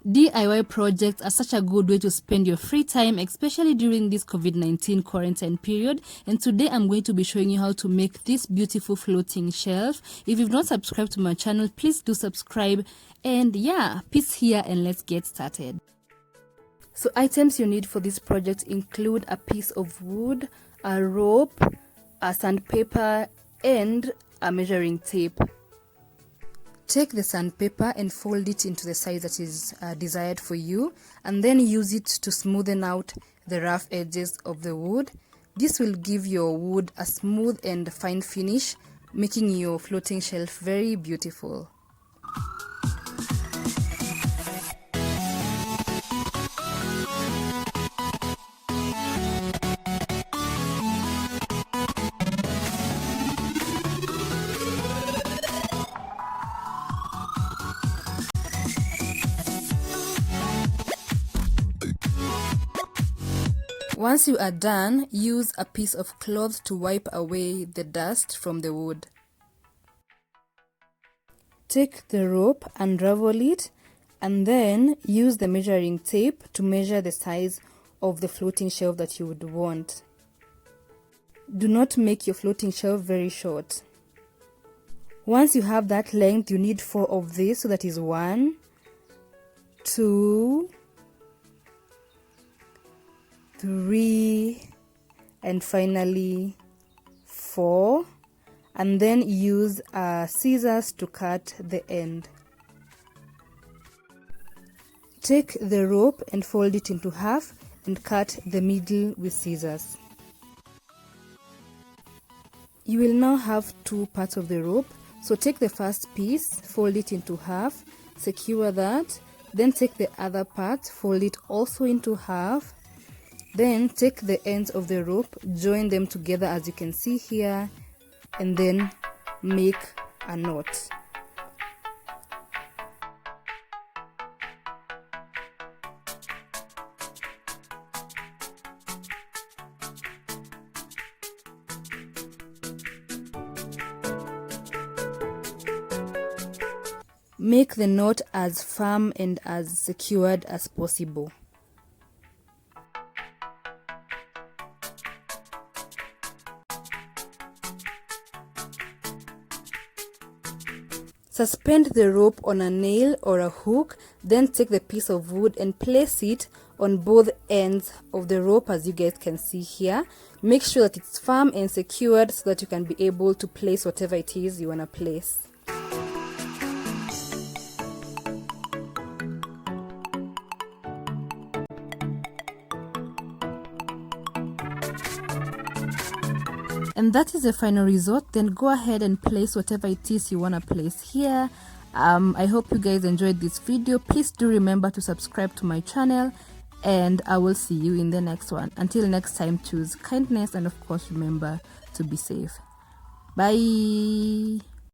DIY projects are such a good way to spend your free time, especially during this COVID-19 quarantine period. And today I'm going to be showing you how to make this beautiful floating shelf. If you've not subscribed to my channel, please do subscribe. And yeah, peace here and let's get started. So items you need for this project include a piece of wood, a rope, a sandpaper, and a measuring tape. Take the sandpaper and fold it into the size that is desired for you, and then use it to smoothen out the rough edges of the wood. This will give your wood a smooth and fine finish, making your floating shelf very beautiful. Once you are done, use a piece of cloth to wipe away the dust from the wood. Take the rope, unravel it, and then use the measuring tape to measure the size of the floating shelf that you would want. Do not make your floating shelf very short. Once you have that length, you need 4 of these, so that is 1, 2, 3, and finally 4, and then use scissors to cut the end. Take the rope and fold it into half and cut the middle with scissors. You will now have 2 parts of the rope, so take the first piece, fold it into half, secure that, then take the other part, fold it also into half. Then take the ends of the rope, join them together as you can see here, and then make a knot. Make the knot as firm and as secured as possible. Suspend the rope on a nail or a hook, then take the piece of wood and place it on both ends of the rope as you guys can see here. Make sure that it's firm and secured so that you can be able to place whatever it is you want to place. And that is the final result. Then go ahead and place whatever it is you want to place here. I hope you guys enjoyed this video. Please do remember to subscribe to my channel, and I will see you in the next one. Until next time, choose kindness, and of course remember to be safe. Bye.